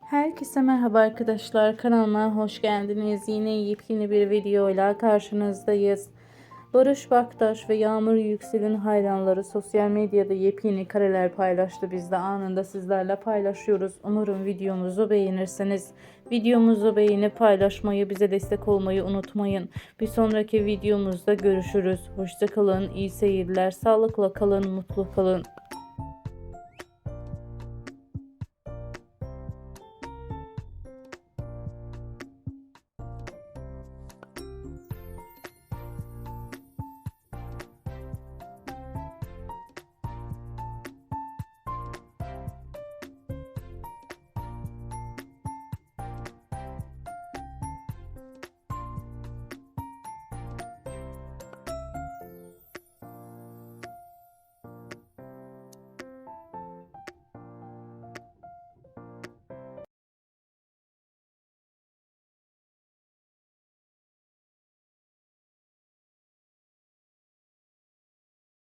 Herkese merhaba arkadaşlar, kanalıma hoş geldiniz. Yine yepyeni bir videoyla karşınızdayız. Barış Baktaş ve Yağmur Yüksel'in hayranları sosyal medyada yepyeni kareler paylaştı. Biz de anında sizlerle paylaşıyoruz. Umarım videomuzu beğenirsiniz. Videomuzu beğenip paylaşmayı, bize destek olmayı unutmayın. Bir sonraki videomuzda görüşürüz. Hoşça kalın, iyi seyirler, sağlıkla kalın, mutlu kalın.